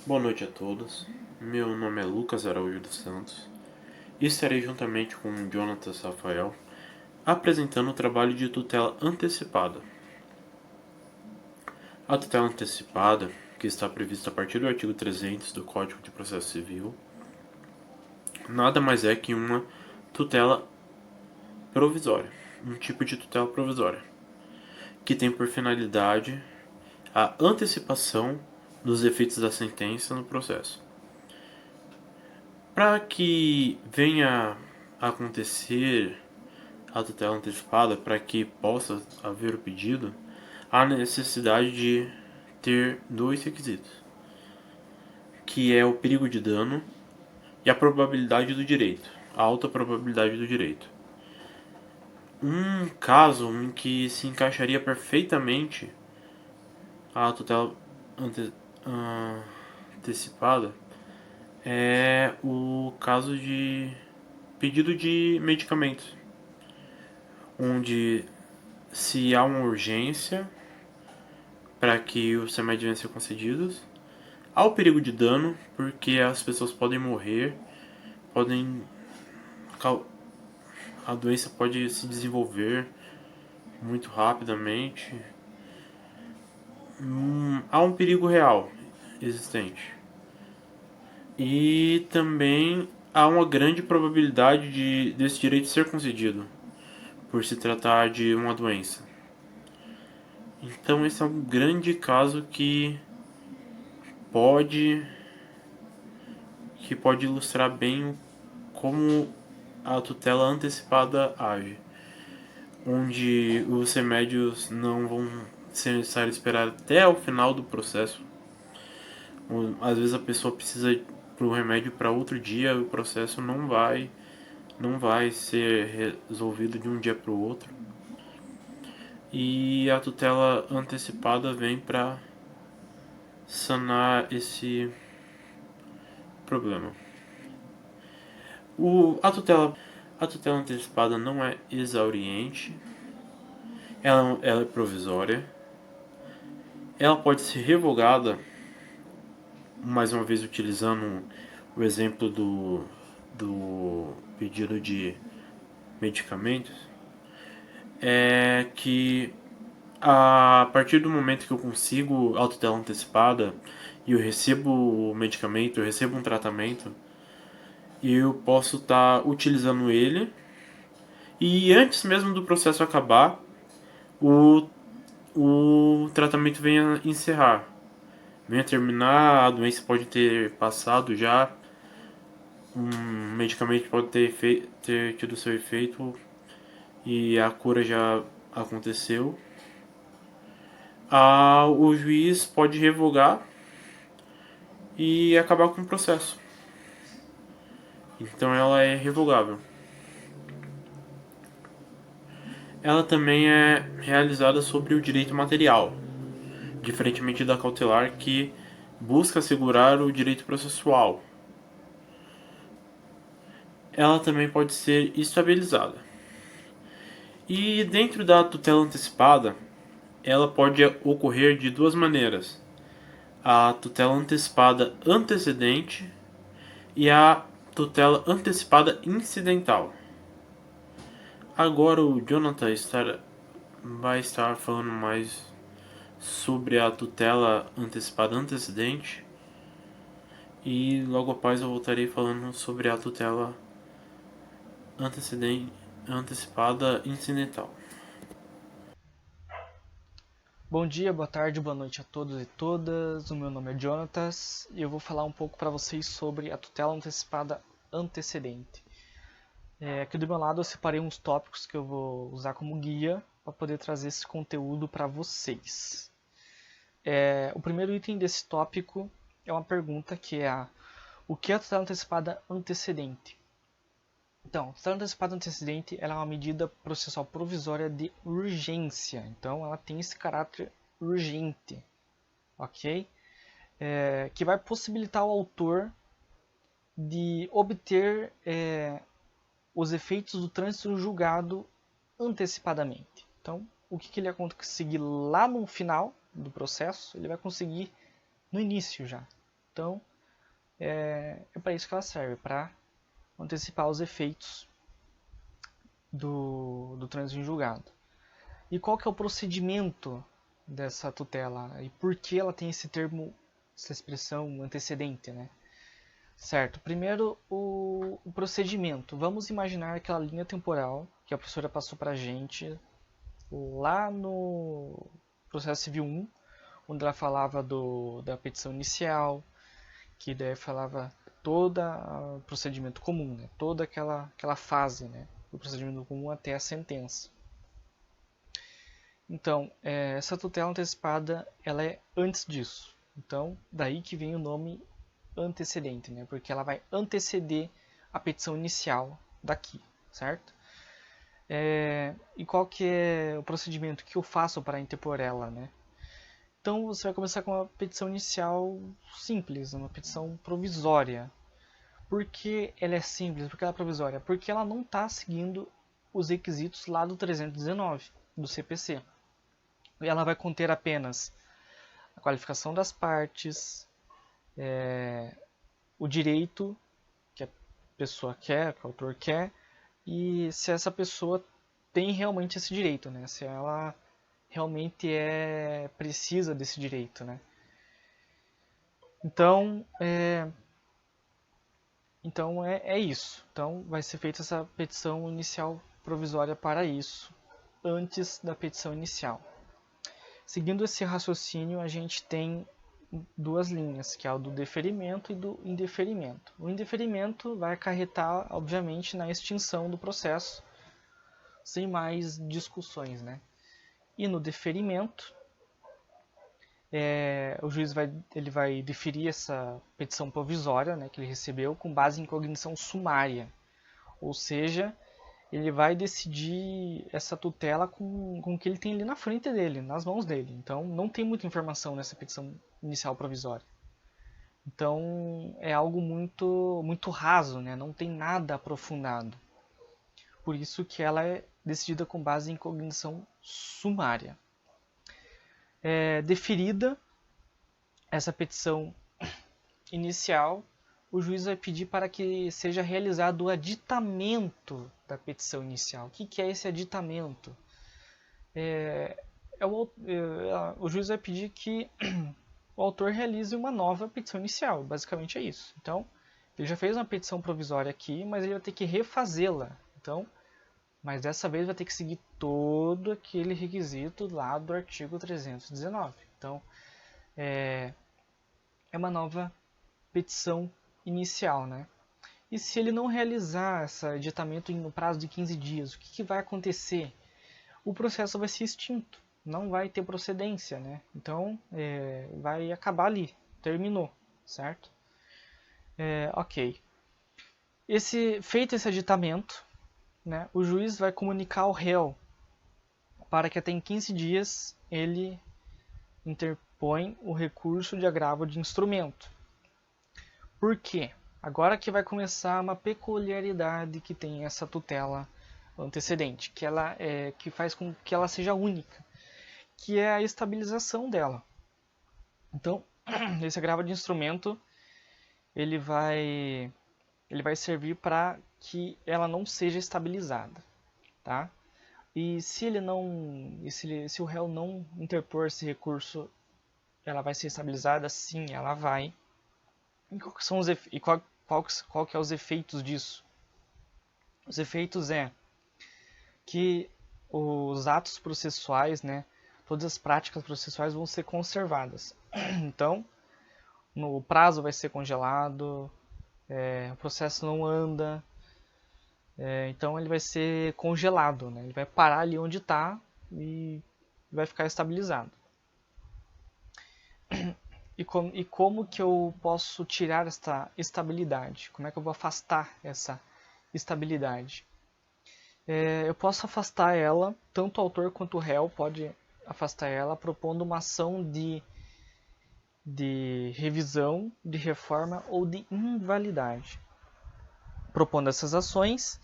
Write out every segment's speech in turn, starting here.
Boa noite a todos. Meu nome é Lucas Araújo dos Santos e estarei juntamente com o Jonatas Rafael apresentando o trabalho de tutela antecipada. A tutela antecipada, que está prevista a partir do artigo 300 do Código de Processo Civil, nada mais é que uma tutela provisória, um tipo de tutela provisória, que tem por finalidade a antecipação dos efeitos da sentença no processo. Para que venha a acontecer a tutela antecipada, para que possa haver o pedido, há necessidade de ter dois requisitos, que é o perigo de dano e a probabilidade do direito, a alta probabilidade do direito. Um caso em que se encaixaria perfeitamente a tutela antecipada é o caso de pedido de medicamentos, onde se há uma urgência para que os remédios venham a ser concedidos, há o perigo de dano, porque as pessoas podem morrer, podem a doença pode se desenvolver muito rapidamente. Há um perigo real existente. E também há uma grande probabilidade desse direito ser concedido, por se tratar de uma doença. Então esse é um grande caso pode pode ilustrar bem como a tutela antecipada age, onde os remédios não vão ser necessário esperar até o final do processo. Às vezes a pessoa precisa para o remédio para outro dia, o processo não vai ser resolvido de um dia para o outro. E a tutela antecipada vem para sanar esse problema. A tutela antecipada não é exauriente, ela é provisória, ela pode ser revogada, mais uma vez utilizando o exemplo do pedido de medicamentos, é que a partir do momento que eu consigo a tutela antecipada e eu recebo o medicamento, eu recebo um tratamento, eu posso estar utilizando ele e antes mesmo do processo acabar, o, o tratamento venha encerrar, venha terminar, a doença pode ter passado já, um medicamento pode ter tido seu efeito e a cura já aconteceu. O juiz pode revogar e acabar com o processo. Então ela é revogável. Ela também é realizada sobre o direito material, diferentemente da cautelar, que busca assegurar o direito processual. Ela também pode ser estabilizada. E dentro da tutela antecipada, ela pode ocorrer de duas maneiras: a tutela antecipada antecedente e a tutela antecipada incidental. Agora o Jonathan vai estar falando mais sobre a tutela antecipada antecedente e logo após eu voltarei falando sobre a tutela antecipada incidental. Bom dia, boa tarde, boa noite a todos e todas. O meu nome é Jonatas e eu vou falar um pouco para vocês sobre a tutela antecipada antecedente. Aqui do meu lado eu separei uns tópicos que eu vou usar como guia para poder trazer esse conteúdo para vocês. O primeiro item desse tópico é uma pergunta que é o que é a tutela antecipada antecedente? Então, a tutela antecipada antecedente ela é uma medida processual provisória de urgência. Então, ela tem esse caráter urgente, ok? Que vai possibilitar ao autor de obter os efeitos do trânsito julgado antecipadamente. Então, o que ele vai conseguir lá no final do processo, ele vai conseguir no início já. Então, é para isso que ela serve, para antecipar os efeitos do trânsito em julgado. E qual que é o procedimento dessa tutela? E por que ela tem esse termo, essa expressão antecedente, né? Certo, primeiro o procedimento. Vamos imaginar aquela linha temporal que a professora passou para a gente lá no processo civil 1, onde ela falava da petição inicial, que daí falava todo o procedimento comum, né? Toda aquela fase, né? Do procedimento comum até a sentença. Então, essa tutela antecipada ela é antes disso. Então, daí que vem o nome antecedente, né? Porque ela vai anteceder a petição inicial daqui, certo? E qual que é o procedimento que eu faço para interpor ela, né? Então você vai começar com uma petição inicial simples, uma petição provisória. Por que ela é simples? Por que ela é provisória? Porque ela não está seguindo os requisitos lá do 319 do CPC. Ela vai conter apenas a qualificação das partes, o direito que a pessoa quer, que o autor quer, e se essa pessoa tem realmente esse direito, né? Se ela realmente precisa desse direito, né? Então, é isso. Então, vai ser feita essa petição inicial provisória para isso, antes da petição inicial. Seguindo esse raciocínio, a gente tem duas linhas, que é o do deferimento e do indeferimento. O indeferimento vai acarretar, obviamente, na extinção do processo, sem mais discussões, né? E no deferimento, o juiz vai deferir essa petição provisória, né, que ele recebeu com base em cognição sumária. Ou seja, ele vai decidir essa tutela com o que ele tem ali na frente dele, nas mãos dele. Então, não tem muita informação nessa petição inicial provisória. Então, é algo muito, muito raso, né? Não tem nada aprofundado. Por isso que ela é decidida com base em cognição sumária. Deferida essa petição inicial, o juiz vai pedir para que seja realizado o aditamento da petição inicial. O que é esse aditamento? O juiz vai pedir que o autor realize uma nova petição inicial. Basicamente é isso. Então, ele já fez uma petição provisória aqui, mas ele vai ter que refazê-la. Então, mas dessa vez vai ter que seguir todo aquele requisito lá do artigo 319. Então, é uma nova petição inicial, né? E se ele não realizar esse aditamento no prazo de 15 dias, o que vai acontecer? O processo vai ser extinto, não vai ter procedência, né? Então, vai acabar ali, terminou, certo? Ok. Feito esse aditamento, né, o juiz vai comunicar ao réu para que até em 15 dias ele interpõe o recurso de agravo de instrumento. Por quê? Agora que vai começar uma peculiaridade que tem essa tutela antecedente, que faz com que ela seja única, que é a estabilização dela. Então, esse agravo de instrumento ele vai servir para que ela não seja estabilizada, tá? E se o réu não interpor esse recurso, ela vai ser estabilizada? Sim, ela vai. E qual que é os efeitos disso? Os efeitos que os atos processuais, né, todas as práticas processuais vão ser conservadas. Então, o prazo vai ser congelado, o processo não anda, então ele vai ser congelado, né? Ele vai parar ali onde está e vai ficar estabilizado. E como que eu posso tirar esta estabilidade? Como é que eu vou afastar essa estabilidade? Eu posso afastar ela, tanto o autor quanto o réu pode afastar ela, propondo uma ação de revisão, de reforma ou de invalidade. Propondo essas ações,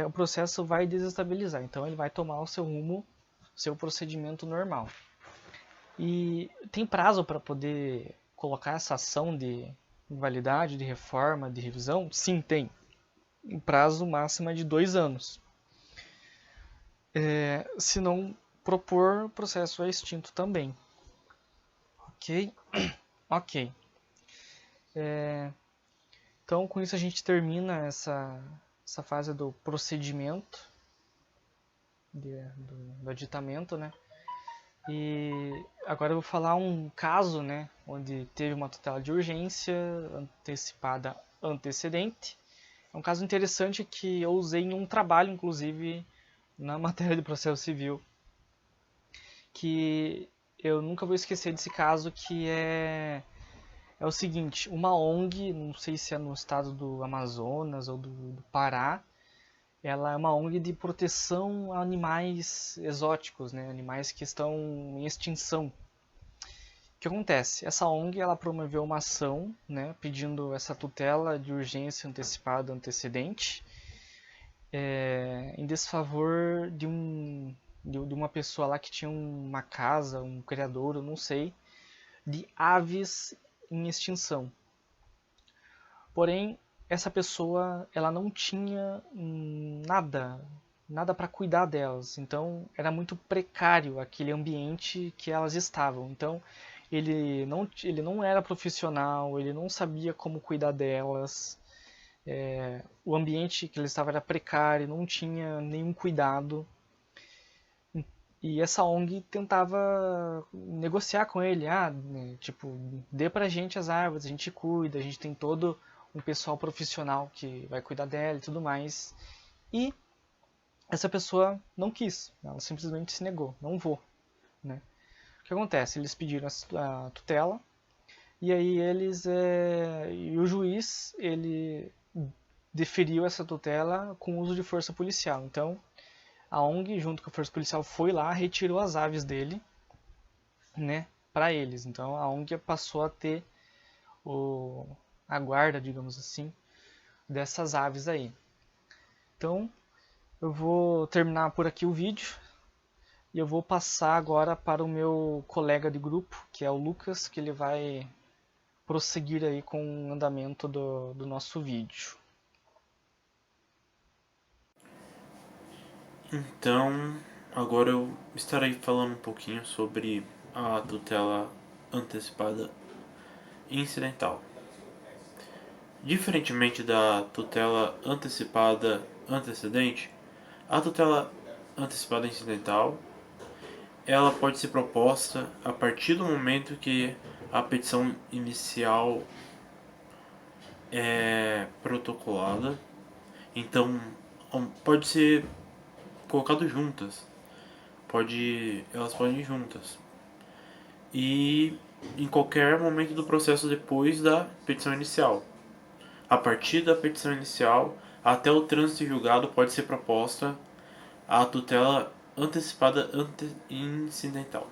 o processo vai desestabilizar, então ele vai tomar o seu rumo, seu procedimento normal. E tem prazo para poder colocar essa ação de invalidade, de reforma, de revisão? Sim, tem. O prazo máximo é de 2 anos. Se não propor, o processo é extinto também. Ok? Ok. Então, com isso a gente termina essa fase do procedimento do aditamento, né? E agora eu vou falar um caso, né, onde teve uma tutela de urgência antecipada antecedente. É um caso interessante que eu usei em um trabalho, inclusive, na matéria de processo civil, que eu nunca vou esquecer desse caso, que é o seguinte: uma ONG, não sei se é no estado do Amazonas ou do Pará, ela é uma ONG de proteção a animais exóticos, né? Animais que estão em extinção. O que acontece? Essa ONG ela promoveu uma ação, né, pedindo essa tutela de urgência antecipada antecedente, em desfavor de uma pessoa lá que tinha uma casa, um criador, eu não sei, de aves em extinção. Porém, essa pessoa ela não tinha nada para cuidar delas. Então, era muito precário aquele ambiente que elas estavam. Então, ele não era profissional, ele não sabia como cuidar delas. O ambiente que ele estava era precário, não tinha nenhum cuidado. E essa ONG tentava negociar com ele, né, tipo, dê pra gente as árvores, a gente cuida, a gente tem todo um pessoal profissional que vai cuidar dela e tudo mais. E essa pessoa não quis, ela simplesmente se negou, não vou, né? O que acontece? Eles pediram a tutela e aí e o juiz ele deferiu essa tutela com uso de força policial. Então a ONG, junto com a força policial, foi lá, retirou as aves dele, né, para eles. Então a ONG passou a ter a guarda, digamos assim, dessas aves aí. Então eu vou terminar por aqui o vídeo e eu vou passar agora para o meu colega de grupo, que é o Lucas, que ele vai prosseguir aí com o andamento do nosso vídeo. Então, agora eu estarei falando um pouquinho sobre a tutela antecipada incidental. Diferentemente da tutela antecipada antecedente, a tutela antecipada incidental ela pode ser proposta a partir do momento que a petição inicial é protocolada. Então, pode ser colocado juntas. Elas podem ir juntas. E em qualquer momento do processo depois da petição inicial. A partir da petição inicial até o trânsito julgado pode ser proposta a tutela antecipada incidental.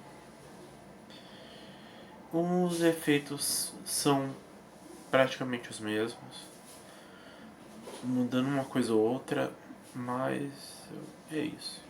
Os efeitos são praticamente os mesmos, mudando uma coisa ou outra, mas é isso.